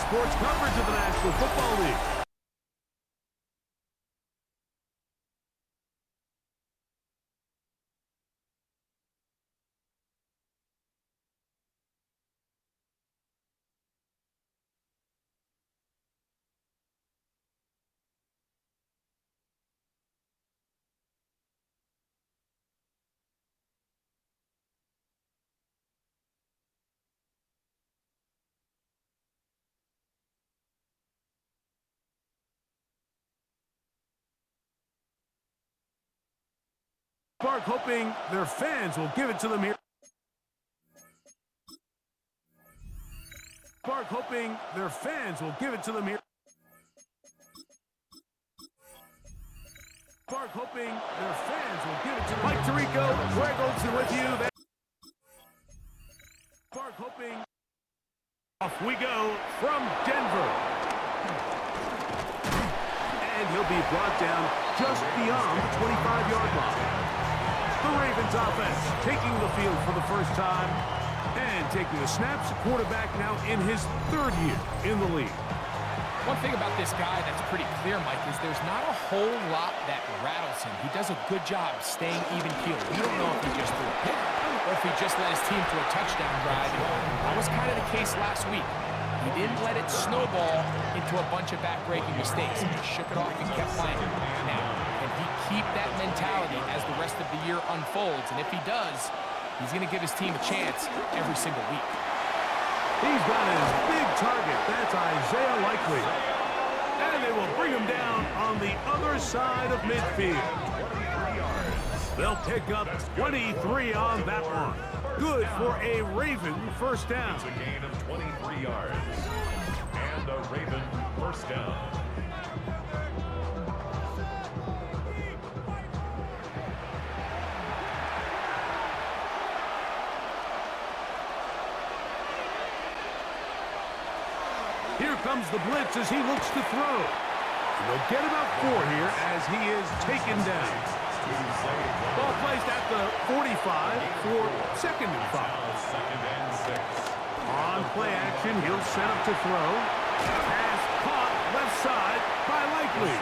sports coverage of the National Football League. Park hoping their fans will give it to them here. Park hoping their fans will give it to them here. Park hoping their fans will give it to them. Mike Tirico, Greg Olsen with you. Park hoping. Off we go from Denver. And he'll be brought down just beyond the 25-yard line. The Ravens offense taking the field for the first time and taking the snaps. Quarterback now in his third year in the league. One thing about this guy that's pretty clear, Mike, is there's not a whole lot that rattles him. He does a good job staying even-keeled. You don't know if he just threw a pick or if he just led his team to a touchdown drive. That was kind of the case last week. He didn't let it snowball into a bunch of back-breaking mistakes. He shook it off and kept playing. Now, can he keep that mentality as the rest of the year unfolds? And if he does, he's going to give his team a chance every single week. He's got his big target. That's Isaiah Likely. And they will bring him down on the other side of midfield. They'll pick up 23 on that one. Good for a Raven first down. It's a gain of 23 yards. And a Raven first down. Here comes the blitz as he looks to throw. They'll get about 4 here as he is taken down. Ball placed at the 45 for 2nd and 5. On play action, he'll set up to throw. Pass caught left side by Likely.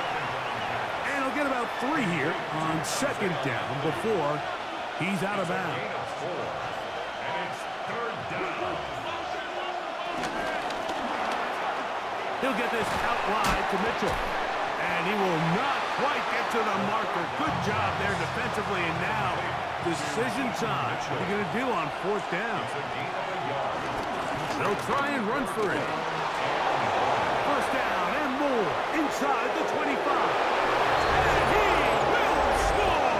And he'll get about 3 here on 2nd down before he's out of bounds. And it's 3rd down. He'll get this out wide to Mitchell. And he will not quite get to the marker. Good job there defensively. And now, decision time. What are you going to do on 4th down? They'll try and run for it. First down and more. Inside the 25. And he will score!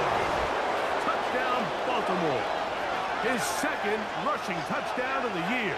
Touchdown, Baltimore. His 2nd rushing touchdown of the year.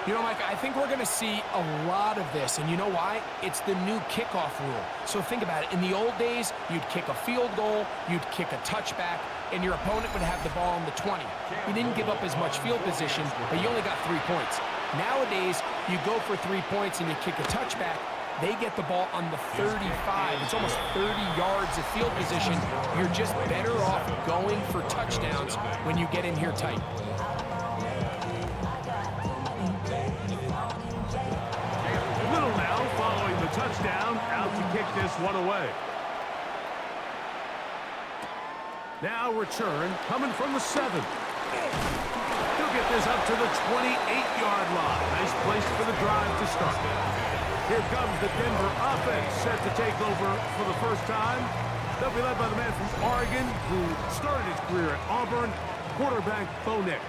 You know, Mike, I think we're going to see a lot of this, and you know why? It's the new kickoff rule. So think about it. In the old days, you'd kick a field goal, you'd kick a touchback, and your opponent would have the ball on the 20. You didn't give up as much field position, but you only got 3 points. Nowadays, you go for 3 points and you kick a touchback, they get the ball on the 35. It's almost 30 yards of field position. You're just better off going for touchdowns when you get in here tight. Touchdown, out to kick this one away. Now return, coming from the 7. He'll get this up to the 28-yard line. Nice place for the drive to start. Here comes the Denver offense, set to take over for the first time. They'll be led by the man from Oregon, who started his career at Auburn, quarterback Bo Nix.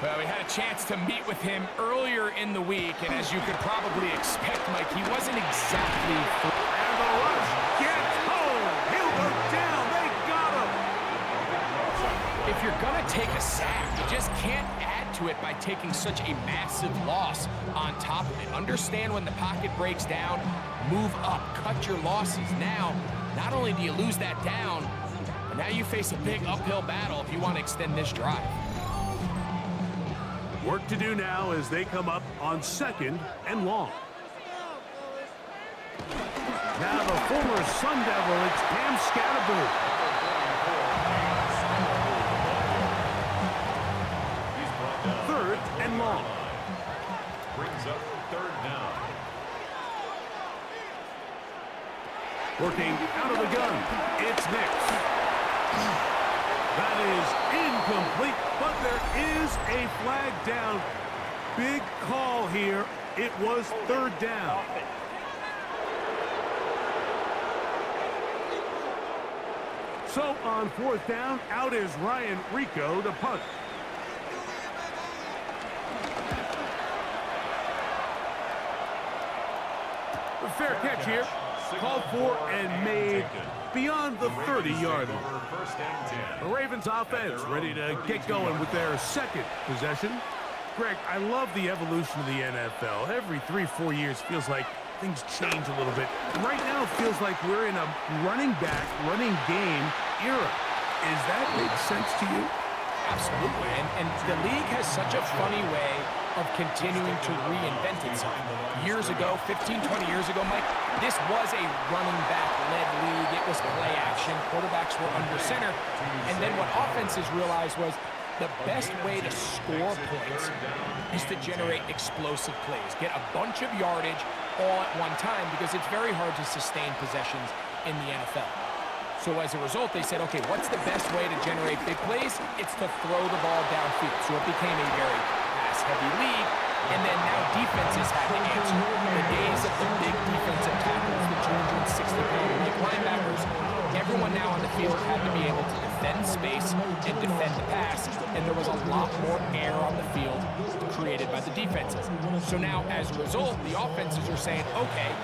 Well, we had a chance to meet with him earlier in the week, and as you could probably expect, Mike, he wasn't exactly... And the rush gets home. He'll go down. They got him. If you're going to take a sack, you just can't add to it by taking such a massive loss on top of it. Understand when the pocket breaks down, move up, cut your losses. Now, not only do you lose that down, but now you face a big uphill battle if you want to extend this drive. Work to do now as they come up on 2nd and long. Now the former Sun Devil, it's Cam Scatterbo. Third and long. brings up third down. Working out of the gun, it's Nix. That is incomplete, but there is a flag down. Big call here. It was third down. So on fourth down, out is Ryan Rico to punt. A fair catch here. Called for and made beyond the 30-yard line. The Ravens offense ready to get going with their second possession. Greg, I love the evolution of the NFL. Every 3-4 years feels like things change a little bit. Right now it feels like we're in a running back, running game era. Does that make sense to you? Absolutely. And the league has such a funny way of continuing to reinvent itself. Years ago, 15, 20 years ago, Mike, this was a running back-led league. It was play action. Quarterbacks were under center. And then what offenses realized was the best way to score points is to generate explosive plays. Get a bunch of yardage all at one time because it's very hard to sustain possessions in the NFL. So as a result, they said, okay, what's the best way to generate big plays? It's to throw the ball downfield. So it became a very pass-heavy league, and then now defenses had to answer. The days of the big defensive tackles, the 260-pound linebackers, everyone now on the field had to be able to defend space and defend the pass, and there was a lot more air on the field created by the defenses. So now, as a result, the offenses are saying, okay,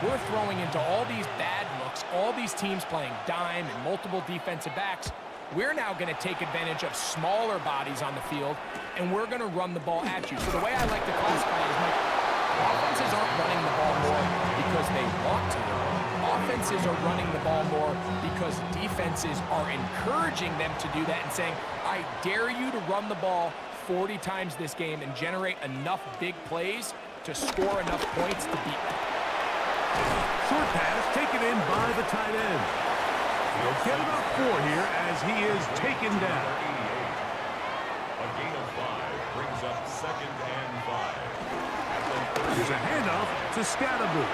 we're throwing into all these bad looks, all these teams playing dime and multiple defensive backs. We're now going to take advantage of smaller bodies on the field, and we're going to run the ball at you. So the way I like to classify it is, like, offenses aren't running the ball more because they want to. Offenses are running the ball more because defenses are encouraging them to do that and saying, I dare you to run the ball 40 times this game and generate enough big plays to score enough points to beat them. Short pass taken in by the tight end. He'll get about 4 here as he is taken down. A gain of 5 brings up second and 5. There's a handoff to Scatterboot.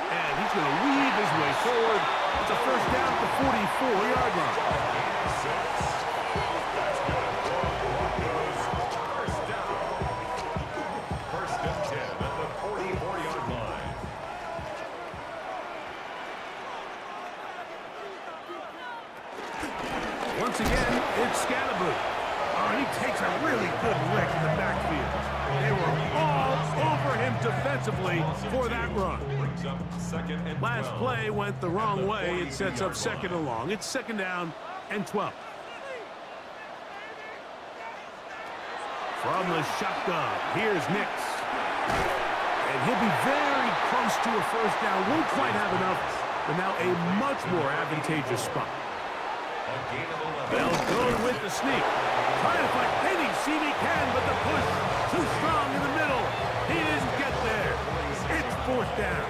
And he's going to weave his way forward. It's a first down at the 44-yard line. First and 10 at the 44-yard line. Once again, it's Scatterboot. Oh, he takes a really good lick in the backfield. They were all over him defensively for that run. Last play went the wrong way. It sets up second and long. It's second down and 12. From the shotgun, here's Nix. And he'll be very close to a first down. Won't quite have enough, but now a much more advantageous spot. Bell's going with the sneak. Trying to find any seam he can, but the push too strong in the middle. He didn't get there. It's fourth down.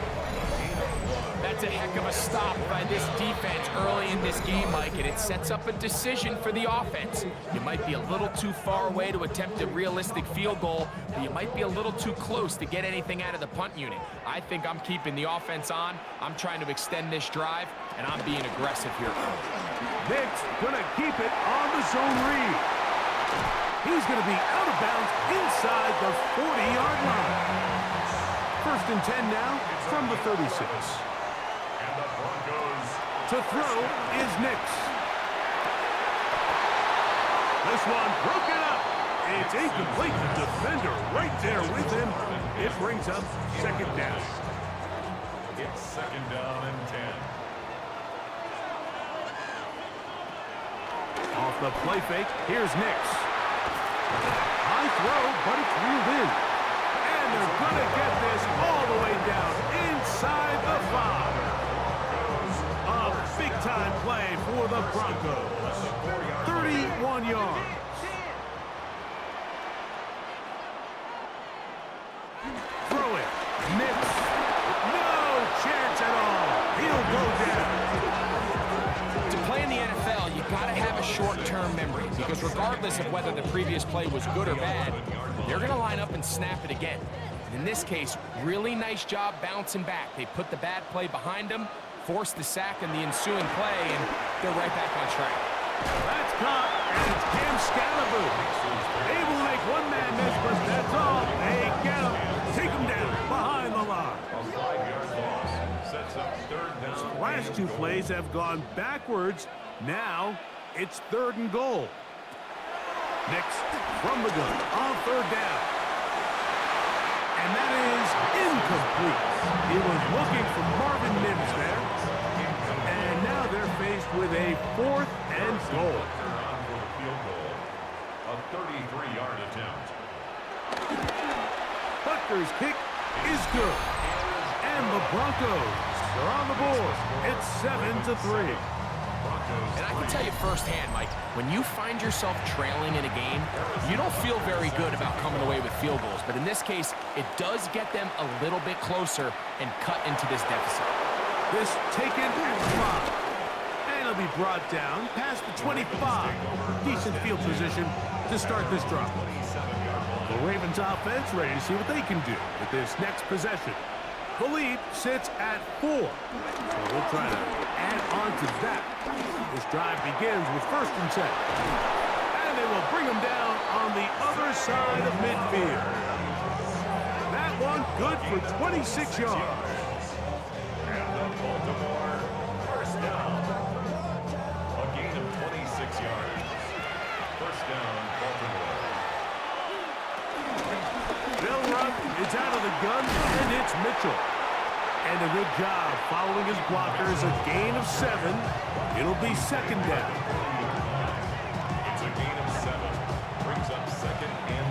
That's a heck of a stop by this defense early in this game, Mike, and it sets up a decision for the offense. You might be a little too far away to attempt a realistic field goal, but you might be a little too close to get anything out of the punt unit. I think I'm keeping the offense on. I'm trying to extend this drive, and I'm being aggressive here. Nix going to keep it on the zone read. He's going to be out of bounds inside the 40-yard line. First and 10 now from the 36. And the Broncos. To throw is Nix. This one broken up. It's incomplete. The defender right there with him. It brings up second down. It's second down and 10. Off the play fake, here's Nix. High throw, but it's reeled in. And they're going to get this all the way down inside the 5. A big-time play for the Broncos. 31 yards. Throw it. Nix. No chance at all. He'll go down. To play in the NFL, you got to have a short-term memory because because regardless of whether the previous play was good or bad, they're going to line up and snap it again. In this case, really nice job bouncing back. They put the bad play behind them, forced the sack in the ensuing play, and they're right back on track. That's caught, and it's Cam Scalaboo. Able to make one man miss, but that's all. They get him. Take him down behind the line. A 5-yard loss sets up third down. The last two plays have gone backwards. Now it's 3rd and goal. Nix from the gun on 3rd down. And that is incomplete. He was looking for Marvin Mims there. And now they're faced with a 4th and goal. For the field goal. A 33-yard attempt. Butker's kick is good. And the Broncos are on the board. It's 7-3. And I can tell you firsthand, Mike, when you find yourself trailing in a game, you don't feel very good about coming away with field goals. But in this case, it does get them a little bit closer and cut into this deficit. This taken at 5. And it'll be brought down past the 25. Decent field position to start this drive. The Ravens offense ready to see what they can do with this next possession. The lead sits at 4. So we'll try to add on to that. This drive begins with 1st and 10. And they will bring them down on the other side of midfield. That one good for 26 yards. And the Baltimore first down. A gain of 26 yards. First down, Baltimore. They'll run. It's out of the gun, and it's Mitchell. And a good job following his blockers. A gain of 7. It'll be 2nd down. It's a gain of 7. Brings up 2nd and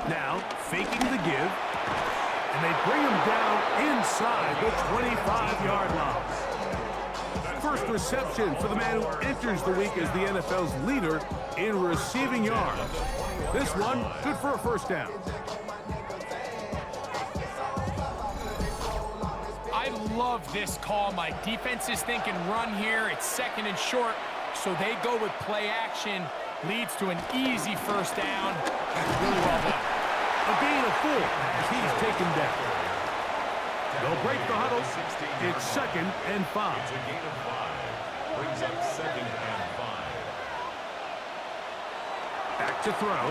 3. Now, faking the give. And they bring him down inside the 25-yard line. First reception for the man who enters the week as the NFL's leader in receiving yards. This one, good for a 1st down. I love this call, Mike. Defense is thinking run here. It's 2nd and short, so they go with play action. Leads to an easy 1st down. Really well done. A gain of 4 as he's taken down. They'll break the huddle. It's 2nd and 5. It's a gain of 5. Brings up 2nd and 5. Back to throw.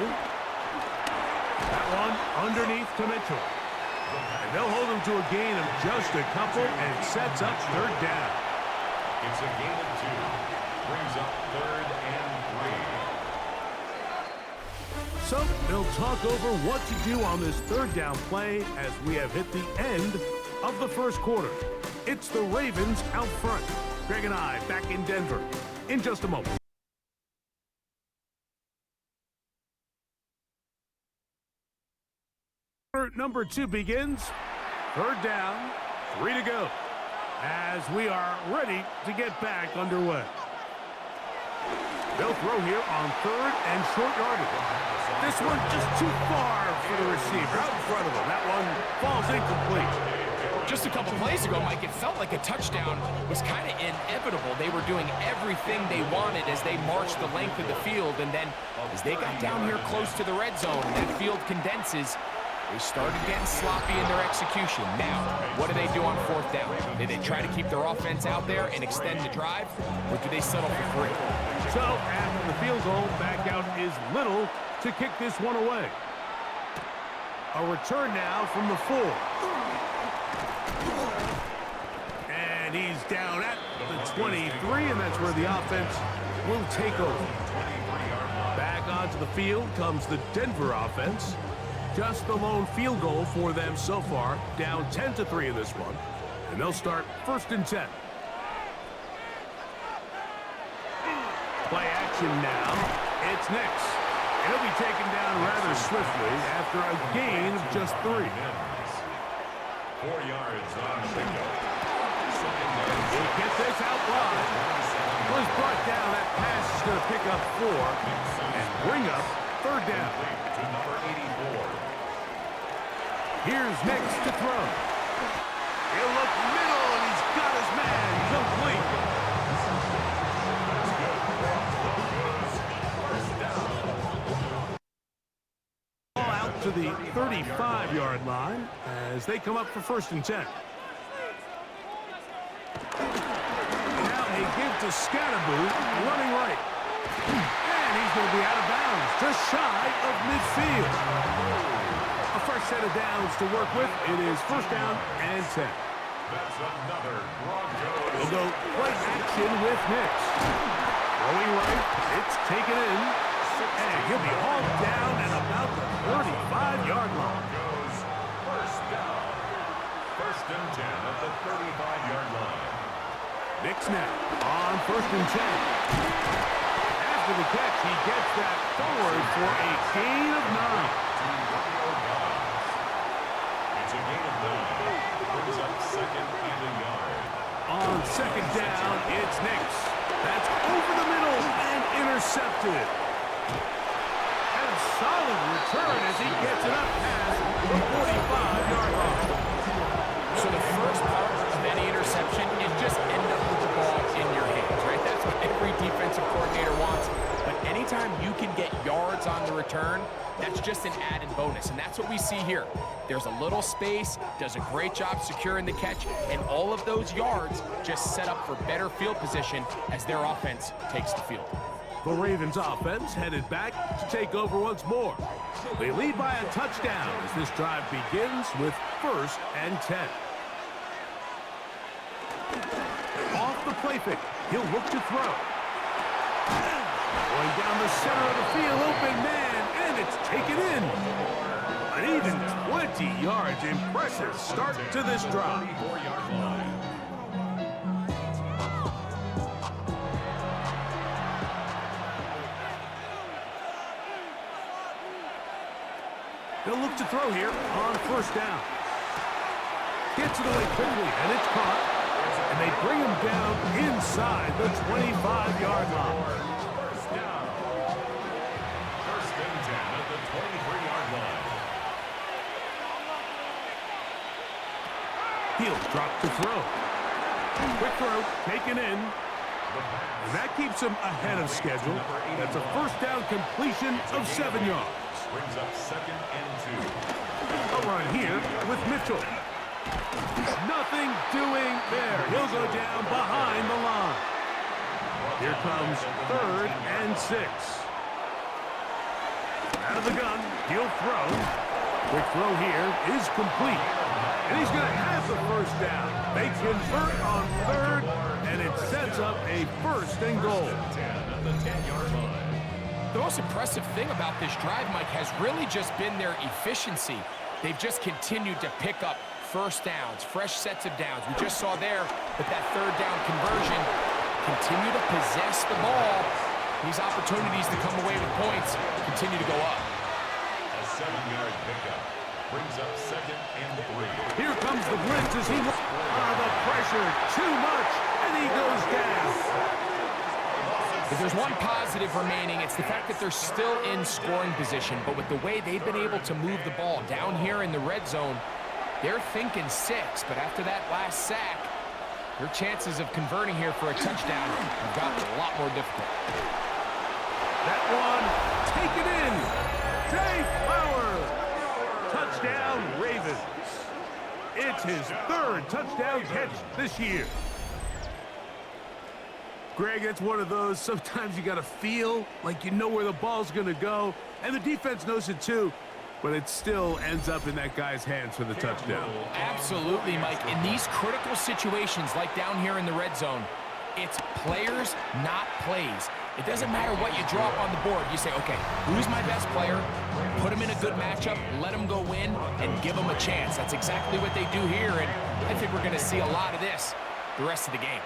That one underneath to Mitchell. And they'll hold him to a gain of just a couple and sets up 3rd down. It's a gain of 2. Brings up 3rd and 3. So they'll talk over what to do on this 3rd down play as we have hit the end of the 1st quarter. It's the Ravens out front. Greg and I back in Denver in just a moment. Number 2 begins. 3rd down, 3 to go. As we are ready to get back underway. They'll throw here on 3rd and short yardage. This one just too far for the receiver out in front of him. That one falls incomplete. Just a couple plays ago, Mike, it felt like a touchdown was kind of inevitable. They were doing everything they wanted as they marched the length of the field, and then as they got down here close to the red zone and that field condenses, they started getting sloppy in their execution. Now, what do they do on 4th down? Do they try to keep their offense out there and extend the drive, or do they settle for 3? So, after the field goal, back out is Little to kick this one away. A return now from the 4. And he's down at the 23, and that's where the offense will take over. Back onto the field comes the Denver offense. Just the lone field goal for them so far, down 10-3 in this one. And they'll start 1st and 10. Play action now. It's Nix. He'll be taken down rather swiftly after a gain of just 3. 4 yards on the pickup. He gets this out wide. Was brought down. That pass is going to pick up 4 and bring up 3rd down. To number 84. Here's Nix to throw. He'll look middle, and he's got his man complete. Ball out to the 35-yard line as they come up for 1st and 10. Now a give to Scatterboo, running right. And he's going to be out of bounds, just shy of midfield. A fresh set of downs to work with. It is 1st down and 10. That's another Broncos. We'll go play action with Nix. Going right, it's taken in. And he'll be hauled down at about the 35-yard line. Broncos, 1st down. 1st and 10 at the 35-yard line. Nix now on 1st and 10. After the catch, he gets that forward for a gain of 9. It's a gain of 9. Brings up 2nd and a yard. On 2nd down, it's Nix. That's over the middle and intercepted. And a solid return as he gets it up past the 45-yard line. So the first part of any interception is just end up with the ball in your hands, right? That's what every defensive coordinator wants. But anytime you can get yards on the return, that's just an added bonus. And that's what we see here. There's a little space, does a great job securing the catch, and all of those yards just set up for better field position as their offense takes the field. The Ravens offense headed back to take over once more. They lead by a touchdown as this drive begins with 1st and 10. Off the play fake, he'll look to throw. Going down the center of the field, open man, and it's taken in. An even 20 yards. Impressive start to this drive. 34-yard line. They'll look to throw here on 1st down. Gets it away quickly, and it's caught. And they bring him down inside the 25-yard line. 1st down. 1st and 10 at the 23-yard line. He'll drop to throw. Quick throw, taken in. And that keeps him ahead of schedule. That's a 1st down completion of 7 yards. Brings up 2nd and 2. A run here with Mitchell. Nothing doing there. He'll go down behind the line. Here comes 3rd and 6. Out of the gun, he'll throw. Quick throw here is complete. And he's going to have the 1st down. They convert on 3rd, and it sets up a 1st and goal. 10 at the 10-yard line. The most impressive thing about this drive, Mike, has really just been their efficiency. They've just continued to pick up 1st downs, fresh sets of downs. We just saw there with that 3rd down conversion, continue to possess the ball. These opportunities to come away with points continue to go up. A 7-yard pickup brings up 2nd and 3. Here comes the blitz as he looks. The pressure, too much, and he goes down. If there's one positive remaining, it's the fact that they're still in scoring position. But with the way they've been able to move the ball down here in the red zone, they're thinking 6. But after that last sack, their chances of converting here for a touchdown have gotten a lot more difficult. That one taken in. Zay Flowers. Touchdown, Ravens. It's his 3rd touchdown catch this year. Greg, it's one of those, sometimes you got to feel like you know where the ball's going to go, and the defense knows it too, but it still ends up in that guy's hands for the touchdown. Absolutely, Mike. In these critical situations, like down here in the red zone, it's players, not plays. It doesn't matter what you draw up on the board. You say, okay, who's my best player? Put him in a good matchup, let him go win, and give him a chance. That's exactly what they do here, and I think we're going to see a lot of this the rest of the game.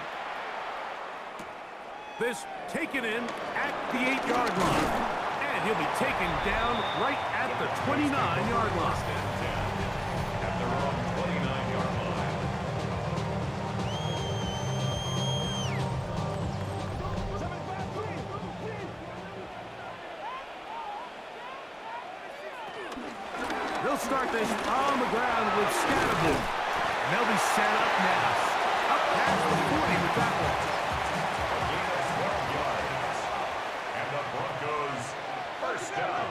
This taken in at the 8-yard line. And he'll be taken down right at the 29-yard line. At their own 29-yard line. They'll start this on the ground with Scatterboo. they'll be set up now. Up past the 40 with that one. Gain of 12 yards. And the Broncos first down.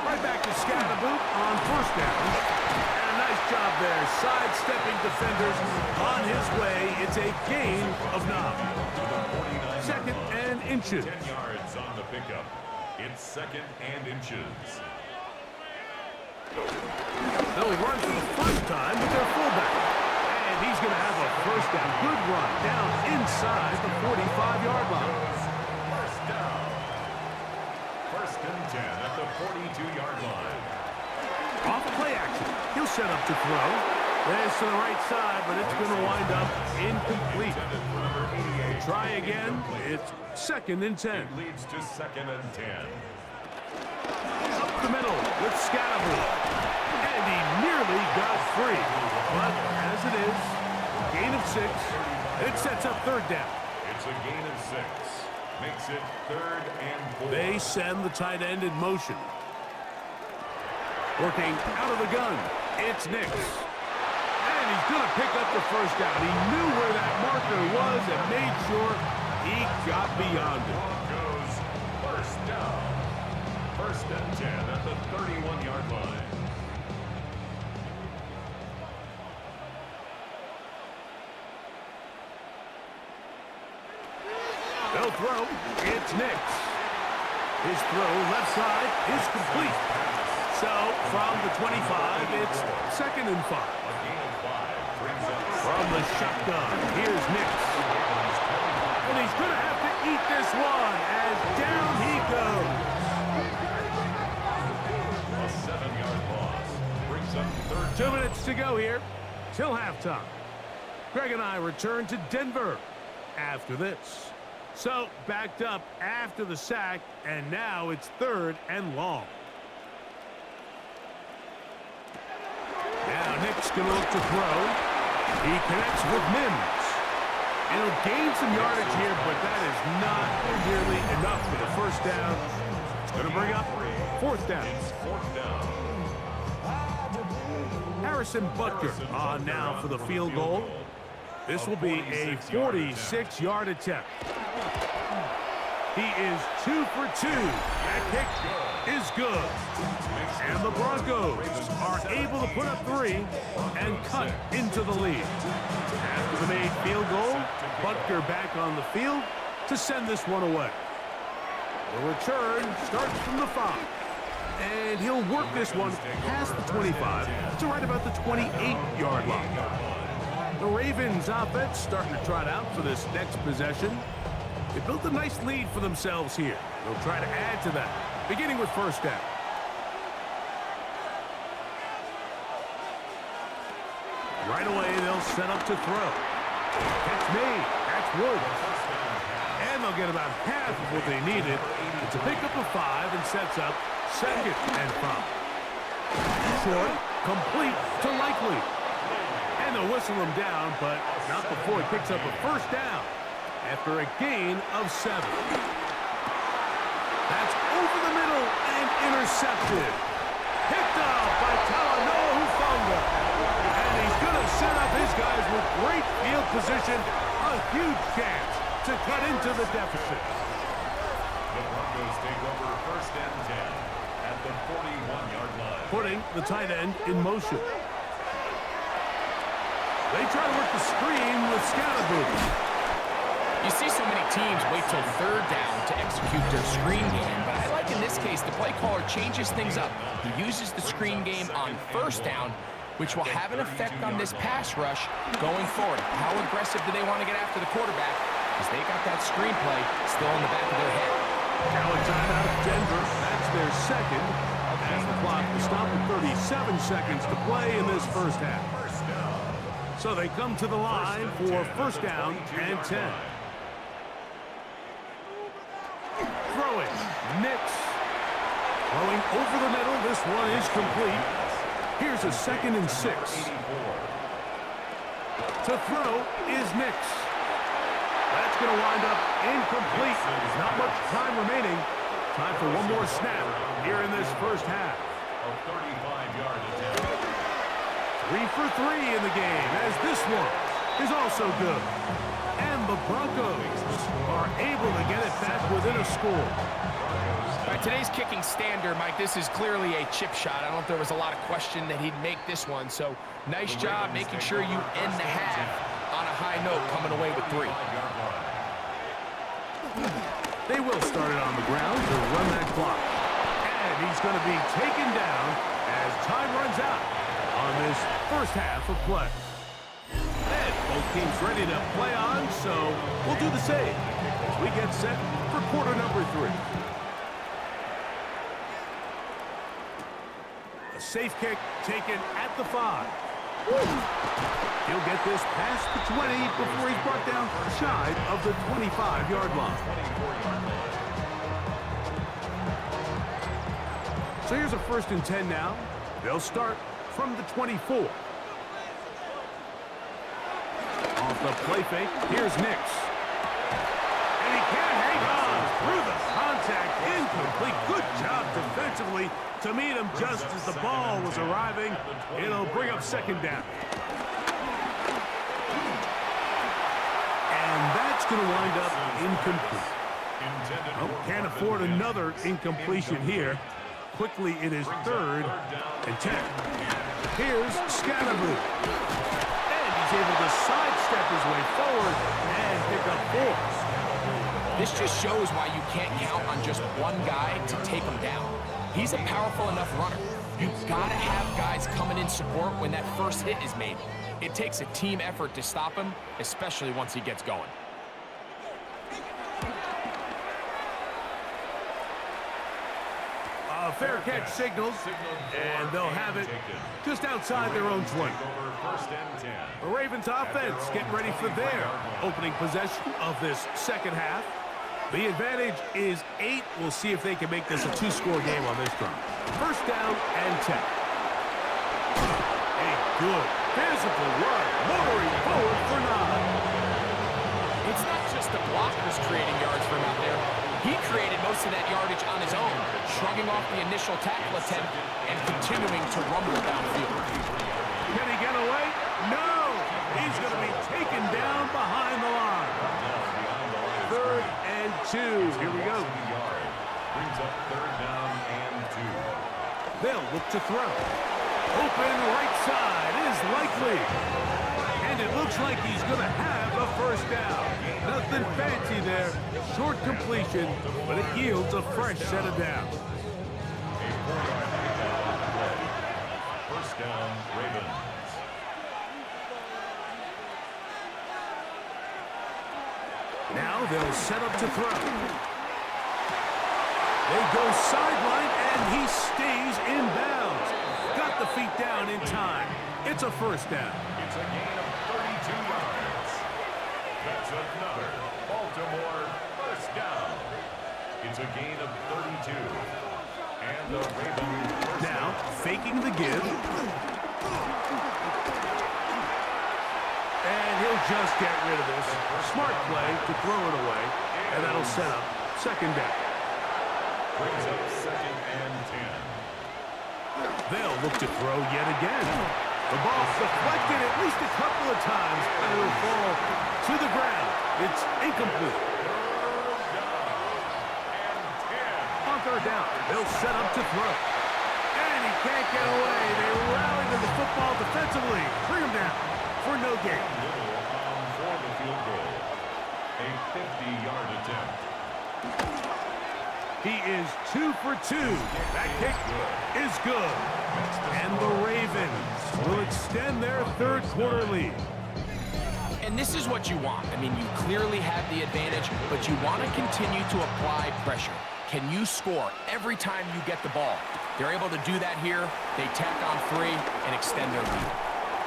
Right back to Scatterboot on first down. And a nice job there, sidestepping defenders on his way. It's a gain of 9. Second and inches. 10 yards on the pickup. It's second and inches. They'll run for the first time with their fullback. And he's going to have a first down. Good run down inside the 45-yard line. First down. First and 10 at the 42-yard line. Off play action. He'll set up to throw. This to the right side, but it's going to wind up incomplete. Try again. It's second and 10. It leads to second and 10. Up the middle with Scatterboot. And he nearly got free. But as it is, gain of 6. It sets up third down. It's a gain of 6. Makes it third and 4. They send the tight end in motion. Working out of the gun. It's Nix. And he's going to pick up the first down. He knew where that marker was and made sure he got beyond it. Broncos first down. First and 10 at the 31-yard line. They'll throw. It's Nix. His throw left side is complete. So from the 25, it's second and 5. A gain of 5 brings up From the shotgun, here's Nix. And he's going to have to eat this one as down he goes. a 7-yard loss. Brings up third 2 down. minutes to go here till halftime. Greg and I return to Denver after this. So backed up after the sack, and now it's third and long. Now Nick's going to look to throw. He connects with Mims. And he'll gain some yardage here, but that is not nearly enough for the first down. It's going to bring up fourth down. It's fourth down. Harrison Butker on now for the field goal. This will be a 46-yard attempt. He is 2 for 2. That kick is good. And the Broncos are able to put up 3 and cut into the lead. After the made field goal, Butker back on the field to send this one away. The return starts from the 5. And he'll work this one past the 25 to right about the 28-yard line. The Ravens offense starting to trot out for this next possession. They built a nice lead for themselves here. They'll try to add to that, beginning with first down. Right away, they'll set up to throw. Catch me. That's Woods. And they'll get about half of what they needed. It's a pickup of 5 and sets up second and 5. Short, complete to Likely. And they'll whistle him down, but not before he picks up a first down after a gain of 7. That's over the middle and intercepted. Picked up by Talanoa Hufanga. And he's going to set up his guys with great field position. A huge chance to cut into the deficit. The Broncos take over first and 10 at the 41-yard line. Putting the tight end in motion. They try to work the screen with Scatterboot. You see so many teams wait till third down to execute their screen game, but I like in this case the play caller changes things up. He uses the screen game on first down, which will have an effect on this pass rush going forward. How aggressive do they want to get after the quarterback? Because they got that screenplay still in the back of their head. Now a timeout, Denver. That's their second. As the clock will stop at 37 seconds to play in this first half. So they come to the line for first down and 10. Throwing, Nix. Throwing over the middle. This one is complete. Here's a second and 6. To throw is Nix. That's going to wind up incomplete. There's not much time remaining. Time for one more snap here in this first half. A 35-yard attempt. 3 for 3 in the game, as this one is also good. And the Broncos are able to get it back within a score. By today's kicking standard, Mike, this is clearly a chip shot. I don't know if there was a lot of question that he'd make this one. So nice job making sure you end the half on a high note, coming away with 3. They will start it on the ground to run that clock. And he's going to be taken down as time runs out on this first half of play. And both teams ready to play on, so we'll do the same as we get set for quarter number 3. A safe kick taken at the 5. He'll get this past the 20 before he's brought down shy of the 25-yard line. So here's a 1st and 10 now. They'll start from the 24. Off the play fake, here's Nix. And he can't hang on through the contact. Incomplete. Good job defensively to meet him just as the ball was arriving. It'll bring up 2nd down. And that's going to wind up incomplete. Oh, can't afford another incompletion here. Quickly, it is 3rd and 10. Here's Scatterboo. And he's able to sidestep his way forward and pick up 4. This just shows why you can't count on just one guy to take him down. He's a powerful enough runner. You've got to have guys coming in support when that first hit is made. It takes a team effort to stop him, especially once he gets going. A fair catch signals, and they'll have it just outside their own 20. The Ravens offense getting ready for their opening possession of this second half. The advantage is 8. We'll see if they can make this a 2-score game on this drive. 1st down and 10. A good physical run, motoring forward for 9. It's not just the blockers creating yards for him out there. He created most of that yardage on his own, shrugging off the initial tackle attempt and continuing to rumble downfield. Can he get away? No! He's going to be taken down behind the line. 3rd and 2. Here we go. Brings up 3rd down and 2. They'll look to throw. Open right side is likely. And it looks like he's going to have a 1st down. Nothing fancy there. Short completion, but it yields a fresh set of downs. A 4-yard pickup on the play. 1st down, Ravens. Now they'll set up to throw. They go sideline, and he stays in bounds. Got the feet down in time. It's a 1st down. It's a gain of 32 yards. That's another Baltimore 1st down. It's a gain of 32. And the Ravens 1st Now, down. faking the give. And he'll just get rid of this. Smart play to throw it away. And that'll set up 2nd down. Brings up 2nd and 10. They'll look to throw yet again. The ball's deflected at least a couple of times, and it'll fall to the ground. It's incomplete. On 3rd down, they'll set up to throw. And he can't get away. They rally to the football defensively. Bring him down for no gain. Little for the field goal. A 50-yard attempt. He is 2 for 2. That kick is good. And the Ravens will extend their 3rd quarter lead. And this is what you want. I mean, you clearly have the advantage, but you want to continue to apply pressure. Can you score every time you get the ball? They're able to do that here. They tack on 3 and extend their lead.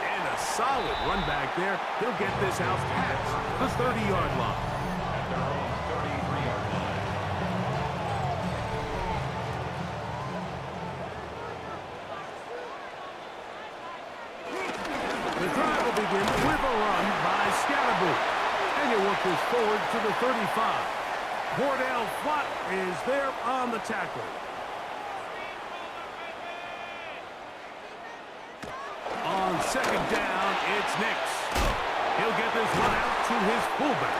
And a solid run back there. He'll get this out past the 30-yard line. At their own 33-yard line. The drive will begin with a run by Scatterboo. And he'll work this forward to the 35. Cordell Flott is there on the tackle. On second down, it's Nix. He'll get this one out to his fullback.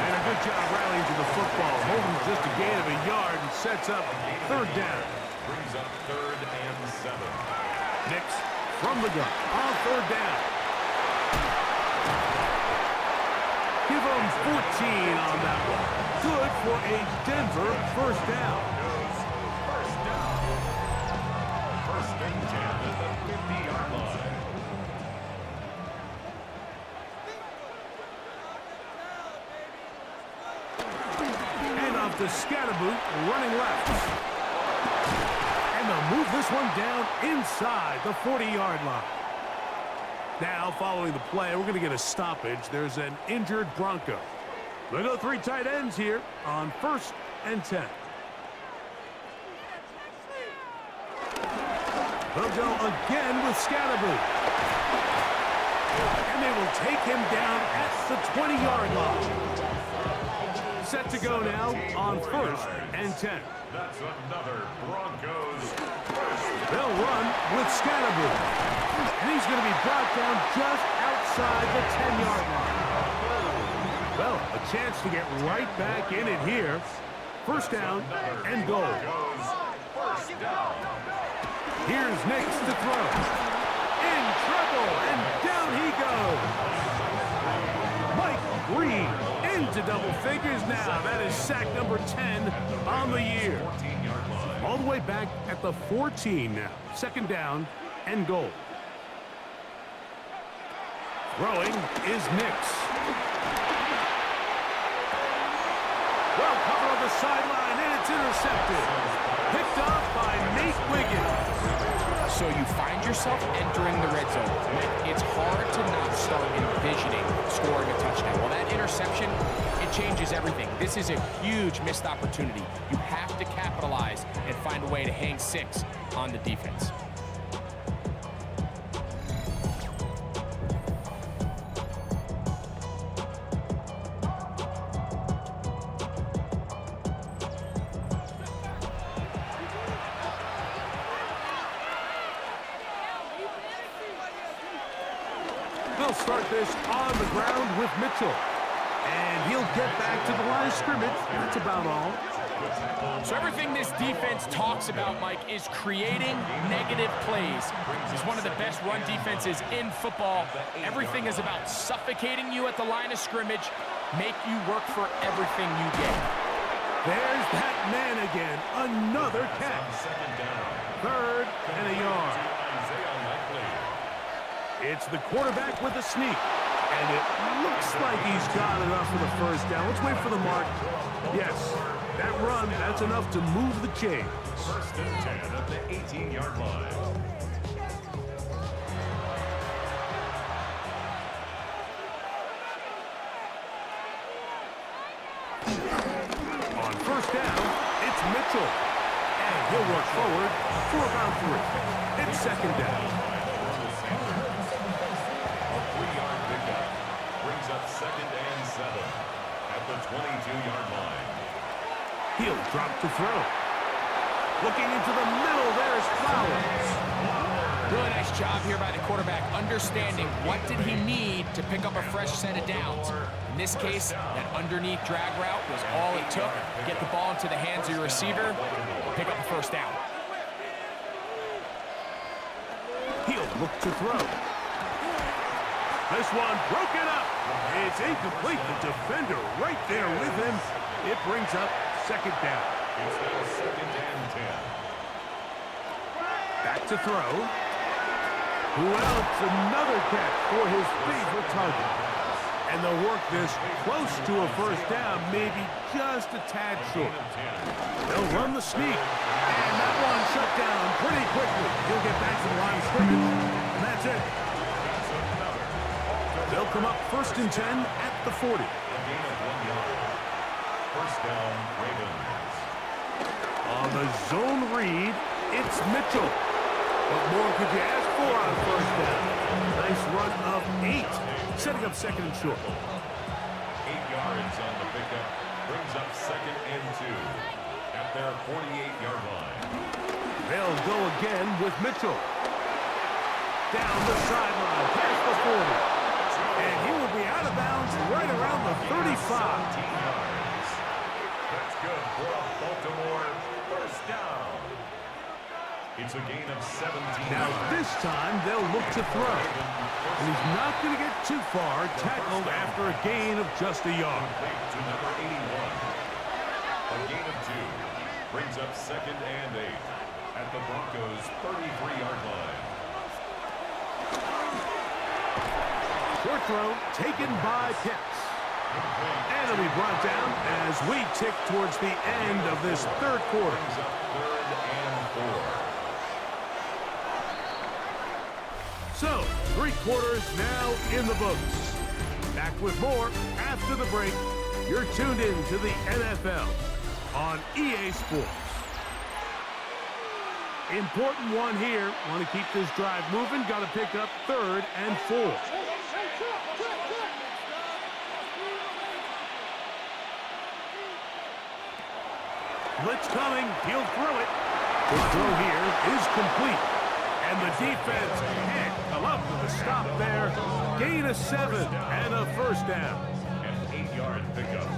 And a good job rallying to the football. Holding just a gain of a yard and sets up third down. Brings up 3rd and 7. Nix from the gun on third down. Give him 14 on that one. Good for a Denver first down. First and 10 at the 50-yard line. And off to Scatterboot, running left. And they'll move this one down inside the 40-yard line. Now, following the play, we're going to get a stoppage. There's an injured Bronco. They'll go 3 tight ends here on 1st and 10. They'll go again with Scatterboot. And they will take him down at the 20-yard line. Set to go now on 1st and 10. That's another Broncos first. They'll run with Scatterboot. And he's going to be brought down just outside the 10-yard line. Well, a chance to get right back in it here. First down and goal. First down. Here's Nix to throw. In trouble, and down he goes. Mike Green into double figures now. That is sack number 10 on the year. 14-yard line. All the way back at the 14 now. Second down and goal. Throwing is Nix. Well covered on the sideline, and it's intercepted. Picked off by Nate Wiggins. So you find yourself entering the red zone. It's hard to not start envisioning scoring a touchdown. Well, that interception, it changes everything. This is a huge missed opportunity. You have to capitalize and find a way to hang 6 on the defense. They'll start this on the ground with Mitchell. And he'll get back to the line of scrimmage. That's about all. So everything this defense talks about, Mike, is creating negative plays. It's one of the best run defenses in football. Everything is about suffocating you at the line of scrimmage, make you work for everything you get. There's that man again. Another catch. Second down. 3rd and a yard. Isaiah Likely. It's the quarterback with a sneak. And it looks like he's got enough for the first down. Let's wait for the mark. Yes, that run, that's enough to move the chains. First and 10 at the 18-yard line. On first down, it's Mitchell. And he'll work forward for about 3. It's second down. A 3-yard pickup. Brings up 2nd and 7 at the 22-yard line. He'll drop to throw. Looking into the middle, there's Flowers. Really nice job here by the quarterback, understanding what did he need to pick up a fresh set of downs. In this case, that underneath drag route was all it took. Get the ball into the hands of your receiver, pick up the first down. He'll look to throw. This one broken up. It's incomplete. The defender right there with him. It brings up second down. It's now 2nd and 10. Back to throw. Who else? Another catch for his favorite target. And they'll work this close to a first down, maybe just a tad short. They'll run the sneak. And that one shut down pretty quickly. He'll get back to the line of scrimmage. And that's it. They'll come up 1st and 10 at the 40. A gain of 1 yard. First down, Ravens. On the zone read, it's Mitchell. What more could you ask for on first down? Nice run of 8, setting up 2nd and short. 8 yards on the pickup. Brings up 2nd and 2 at their 48-yard line. They'll go again with Mitchell. down the sideline, past the 40. And he will be out of bounds right around the 35. 17 yards. That's good for a Baltimore first down. It's a gain of 17. Now this time they'll look to throw. And he's not going to get too far, tackled after a gain of just a yard. To number 81. A gain of 2 brings up 2nd and 8 at the Broncos' 33-yard line. Short throw taken by Pitts. And it'll be brought down as we tick towards the end of this third quarter. Brings up 3rd and 4. So, 3 quarters now in the books. Back with more after the break. You're tuned in to the NFL on EA Sports. Important one here. Want to keep this drive moving. Got to pick up 3rd and 4. Blitz coming. He'll throw it. The throw here is complete. And the defense can't come up with a stop there. Gain of 7 and a first down. An 8-yard pickup.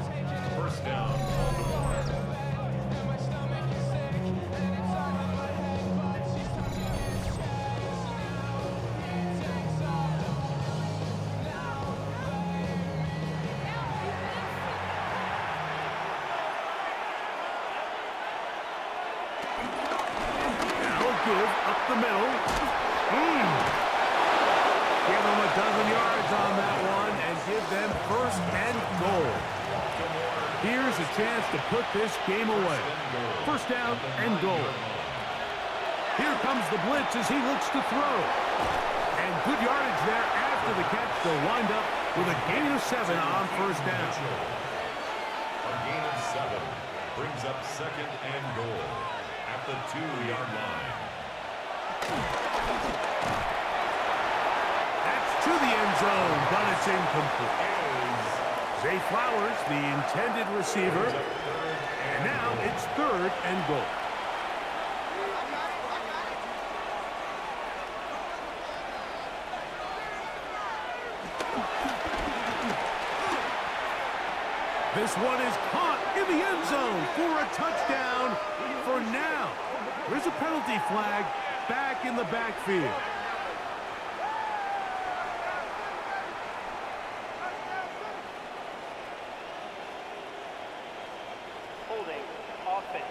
First down, Baltimore. Up the middle. Give them a dozen yards on that one and give them 1st and goal. Here's a chance to put this game away. 1st down and goal. Here comes the blitz as he looks to throw. And good yardage there after the catch. They'll wind up with a gain of 7 on 1st down. A gain of 7 brings up 2nd and goal at the 2-yard line. That's to the end zone, but it's incomplete. Zay Flowers, the intended receiver. And now it's 3rd and goal. This one is caught in the end zone for a touchdown for now. There's a penalty flag back in the backfield. Holding offense.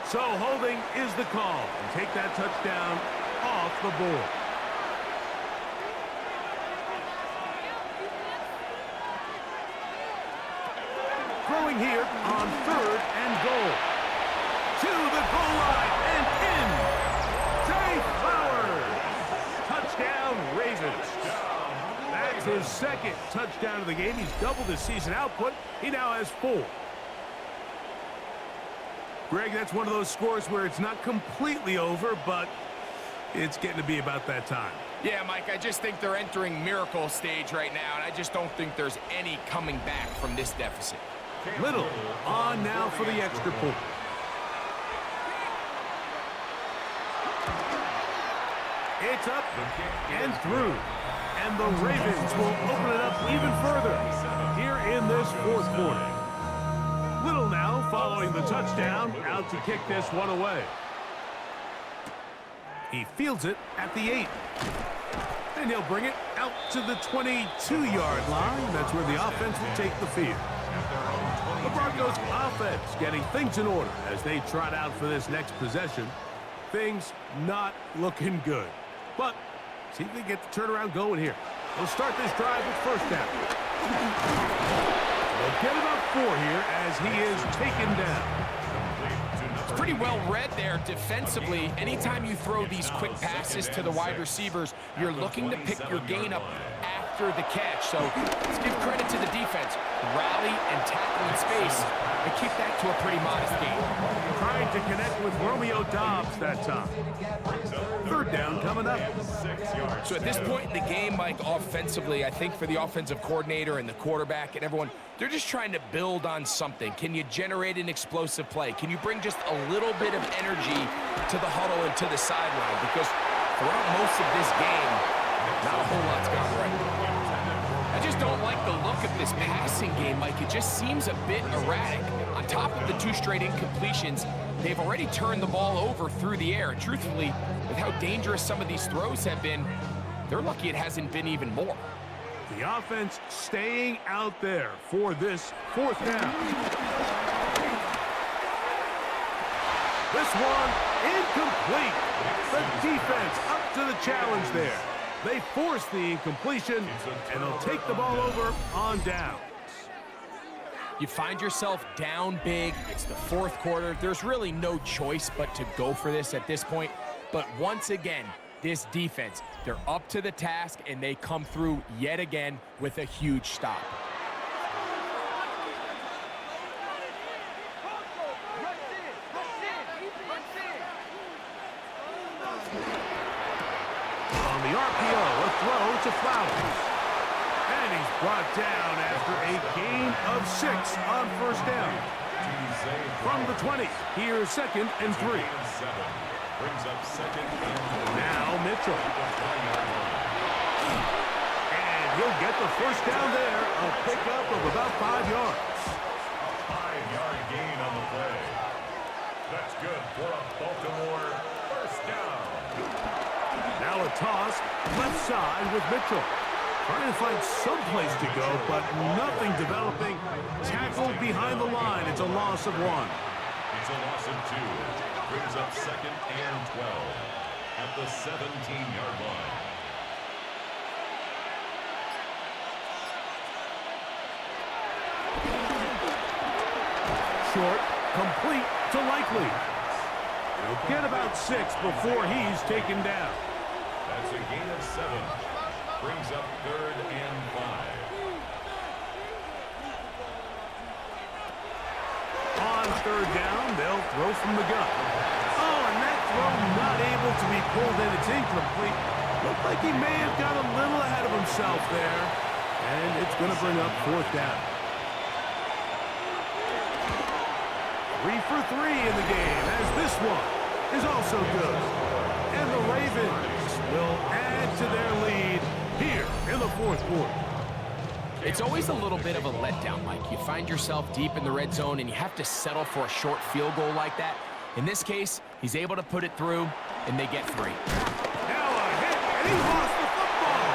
So holding is the call. And take that touchdown off the board. Throwing here on 3rd and goal. To the goal line and in. Zay Flowers. Touchdown, Ravens. That's his 2nd touchdown of the game. He's doubled his season output. He now has 4. Greg, that's one of those scores where it's not completely over, but it's getting to be about that time. Yeah, Mike, I just think they're entering miracle stage right now, and I just don't think there's any coming back from this deficit. Little on now for the extra point. It's up and through. And the Ravens will open it up even further here in this 4th quarter. Little now following the touchdown, out to kick this one away. He fields it at the 8. And he'll bring it out to the 22-yard line. That's where the offense will take the field. The Broncos offense getting things in order as they trot out for this next possession. Things not looking good. But see if they get the turnaround going here. They'll start this drive with 1st down. They'll get about 4 here as he is taken down. It's pretty well read there defensively. Anytime you throw these quick passes to the wide receivers, you're looking to pick your gain up after the catch. So let's give credit to the defense. Rally and tackle in space and keep that to a pretty modest gain. Trying to connect with Romeo Doubs that time. 3rd down coming up. So at this point in the game, Mike, offensively, I think for the offensive coordinator and the quarterback and everyone, they're just trying to build on something. Can you generate an explosive play? Can you bring just a little bit of energy to the huddle and to the sideline? Because throughout most of this game, not a whole lot's gone right. I just don't like the look of this passing game, Mike. It just seems a bit erratic. On top of the 2 straight incompletions, they've already turned the ball over through the air. And truthfully, with how dangerous some of these throws have been, they're lucky it hasn't been even more. The offense staying out there for this 4th down. This one incomplete. The defense up to the challenge there. They force the incompletion, and they'll take the ball over on downs. You find yourself down big. It's the 4th quarter. There's really no choice but to go for this at this point. But once again, this defense, they're up to the task, and they come through yet again with a huge stop. On the RPO, a throw to Flowers. And he's brought down after a gain of 6 on 1st down. From the 20, here's 2nd and 3. Brings up 2nd and 3. Now Mitchell. And he'll get the 1st down there, a pickup of about 5 yards. A 5-yard gain on the play. That's good for a Baltimore 1st down. Now a toss, left side with Mitchell. Trying to find some place to go, but nothing developing. Tackled behind the line. It's a loss of 1. It's a loss of 2. Brings up 2nd and 12 at the 17-yard line. Short, complete to Likely. He'll get about 6 before he's taken down. That's a gain of 7. Brings up 3rd and 5. On 3rd down, they'll throw from the gun. Oh, and that throw not able to be pulled in. It's incomplete. Looked like he may have got a little ahead of himself there. And it's going to bring up 4th down. 3 for 3 in the game, as this one is also good. And the Ravens will add to their lead here in the 4th quarter. It's always a little bit of a letdown, Mike. You find yourself deep in the red zone, and you have to settle for a short field goal like that. In this case, he's able to put it through, and they get 3. Now a hit, and he lost the football.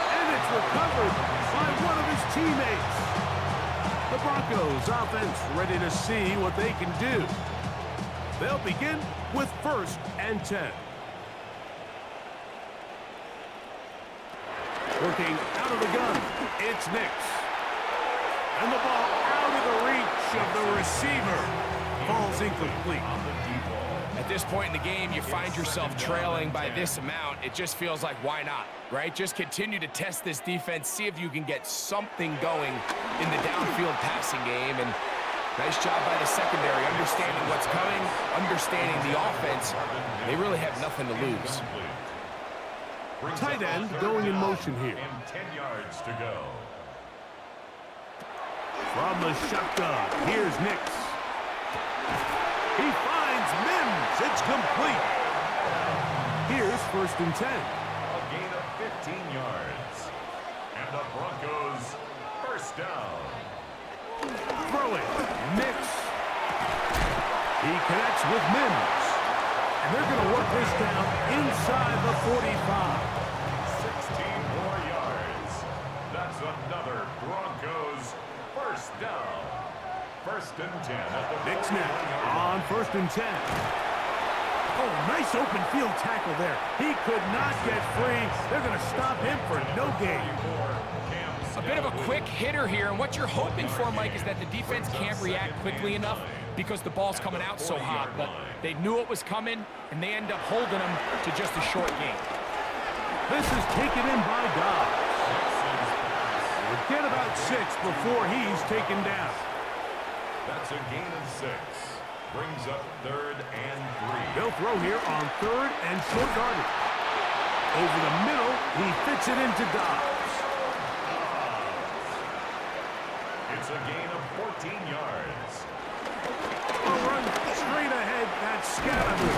And it's recovered by one of his teammates. The Broncos offense ready to see what they can do. They'll begin with 1st and 10. Working out of the gun, it's Nix. And the ball out of the reach of the receiver. Falls incomplete. At this point in the game, you find yourself trailing by this amount. It just feels like, why not, right? Just continue to test this defense, see if you can get something going in the downfield passing game. And nice job by the secondary, understanding what's coming, understanding the offense. They really have nothing to lose. Tight end going in motion here. And 10 yards to go. From the shotgun, here's Nix. He finds Mims. It's complete. Here's 1st and 10. A gain of 15 yards. And the Broncos 1st down. Throwing, Nix. He connects with Mims. And they're going to work this down inside the 45. 16 more yards. That's another Broncos 1st down. 1st and 10 at the Nix now on 1st and 10. Oh, nice open field tackle there. He could not get free. They're going to stop him for no gain. A bit of a quick hitter here, and what you're hoping for, Mike, is that the defense can't react quickly enough because the ball's coming out so hot. But they knew it was coming, and they end up holding them to just a short gain. This is taken in by Dobbs. We'll get about 6 before he's taken down. That's a gain of 6. Brings up 3rd and 3. They'll throw here on 3rd and short yardage. Over the middle, he fits it into Dobbs. It's a gain of 14 yards. A run straight ahead, that's Scatterman.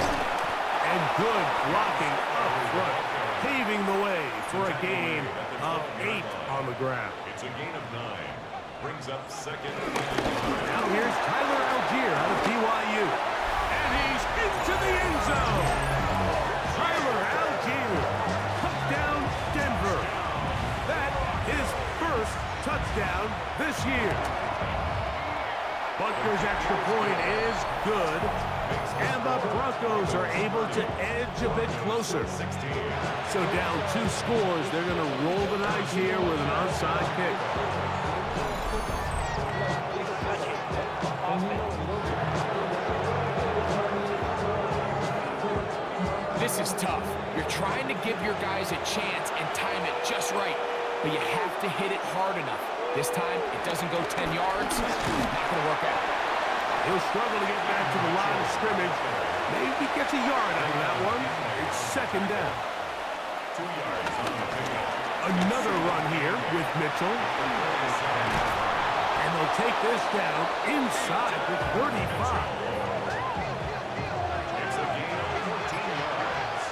And good blocking up front, paving the way for a gain of 8 on the ground. It's a gain of 9. Brings up second. Now here's Tyler Algier out of BYU. And he's into the end zone. Tyler Algier, touchdown Denver. That is first touchdown this year. Butker's extra point is good. And the Broncos are able to edge a bit closer. So down 2 scores, they're going to roll the dice here with an onside kick. This is tough. You're trying to give your guys a chance and time it just right, but you have to hit it hard enough. This time, it doesn't go 10 yards. Not going to work out. He'll struggle to get back to the line of scrimmage. Maybe gets a yard out of that one. It's second down. 2 yards on the pickup. Another run here with Mitchell. And they'll take this down inside the 35. It's a gain of 14 yards.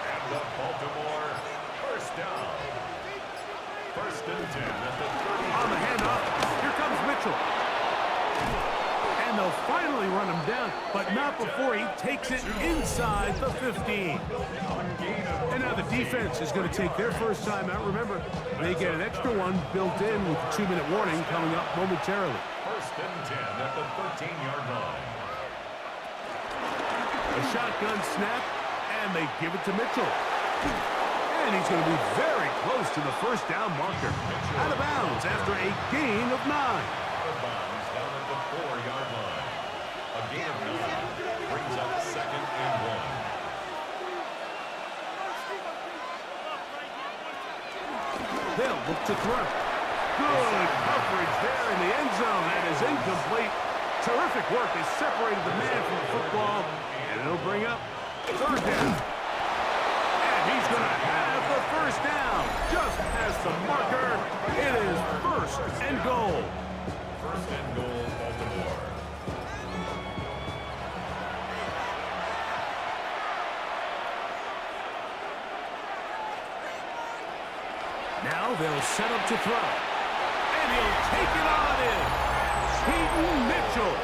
And the Baltimore first down. First and 10 at the 30. On the handoff, here comes Mitchell. And they'll finally run him down, but not before he takes it inside the 15. And now the defense is going to take their first time out. Remember, they get an extra one built in with the 2-minute warning coming up momentarily. First and 10 at the 13-yard line. A shotgun snap, and they give it to Mitchell. And he's going to be very close to the first down marker. Out of bounds after a gain of 9. Bounds down at the 4-yard line. A gain of 9 brings up second and 1. They'll look to throw. Good coverage there in the end zone. That is incomplete. Terrific work has separated the man from the football. And it'll bring up third down. And he's going to have the first down. Just past the marker. It is first and goal. First and goal, Baltimore. Now they'll set up to throw. And he'll take it on in. Keaton Mitchell.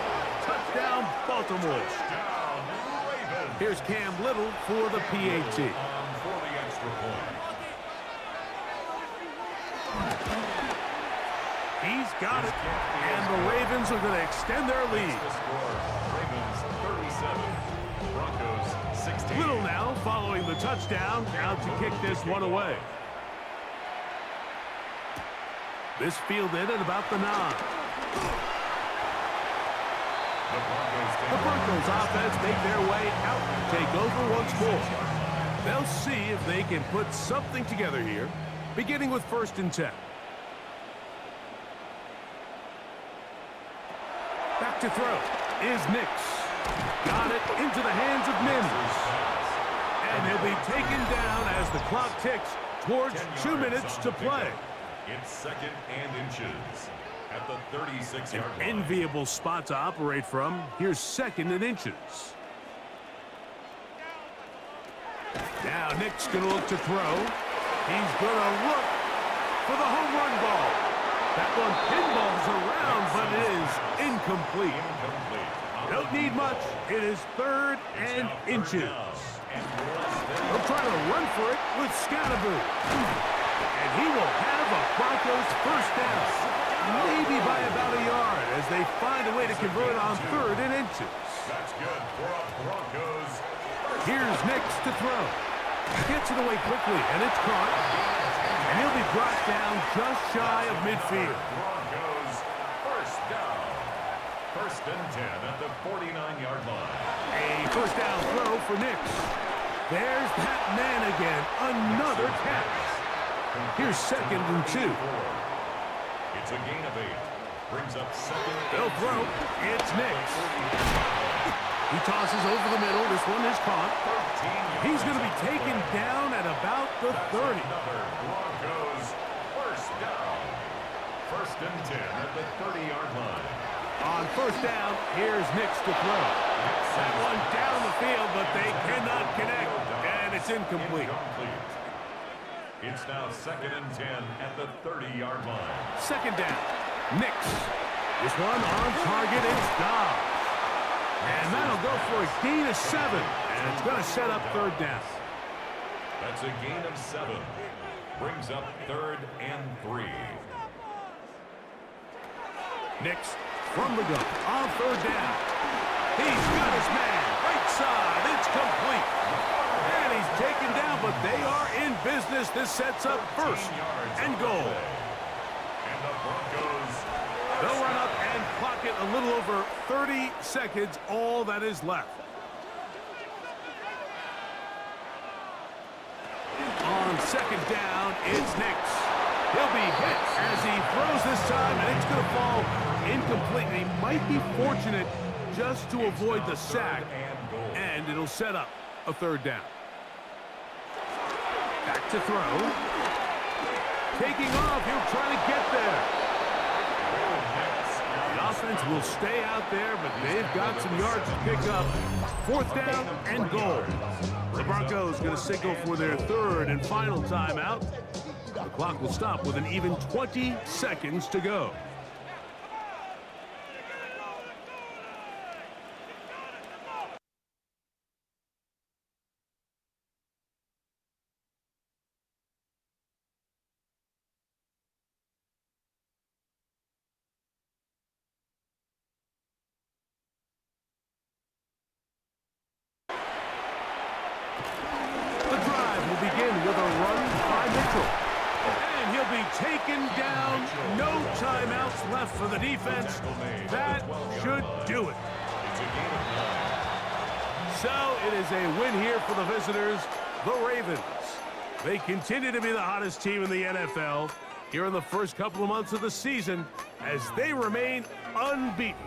Touchdown, Baltimore. Down, Ravens. Here's Cam Little for the PAT. For the extra point. He's got it. And the Ravens are going to extend their lead. The score, Ravens 37, Broncos 16. Little now following the touchdown. Out to kick this one away. This fielded at about the 9. The Broncos offense make their way out and take over once more. They'll see if they can put something together here, beginning with first and 10. Back to throw is Nix. Got it into the hands of Mims. And he'll be taken down as the clock ticks towards 2 minutes to play. It's second and inches at the 36-yard line. Enviable spot to operate from. Here's second and inches. Now Nick's going to look to throw. He's going to look for the home run ball. That one pinballs around, but it is incomplete. Don't need much. It is third and inches. They'll try to run for it with Scatterman. And he will have a Broncos first down. Maybe by about a yard as they find a way to convert on third and inches. That's good for a Broncos. Here's Nix to throw. Gets it away quickly, and it's caught. And he'll be brought down just shy of midfield. Broncos first down. First and 10 at the 49-yard line. A first down throw for Nix. There's that man again. Another catch. Here's second and 2. It's a gain of 8. Brings up second. They'll throw. It's Nix. He tosses over the middle. This one is caught. He's going to be taken down at about the 30. Another Broncos first down. First and 10 at the 30-yard line. On first down, here's Nix to throw. That one down the field, but they cannot connect, and it's incomplete. It's now second and 10 at the 30-yard line. Second down, Nix. This one on target, it's Dobbs. And that'll go for a gain of 7, and it's going to set up third down. That's a gain of 7. Brings up third and 3. Nix from the gun on third down. He's got his man. Right side. It's complete. And he's taken down, but they are in business. This sets up first and goal. And the Broncos, They'll run up and clock it a little over 30 seconds, all that is left. On second down, it's Nix. He'll be hit as he throws this time, and it's going to fall incomplete. He might be fortunate just to avoid the sack, and it'll set up a third down. Back to throw. Taking off, he'll try to get there. The offense will stay out there, but they've got some yards to pick up. Fourth down and goal. The Broncos going to signal for their third and final timeout. The clock will stop with an even 20 seconds to go. Begin with a run by Mitchell. And he'll be taken down. No timeouts left for the defense. That should do it. So it is a win here for the visitors, the Ravens. They continue to be the hottest team in the NFL here in the first couple of months of the season as they remain unbeaten.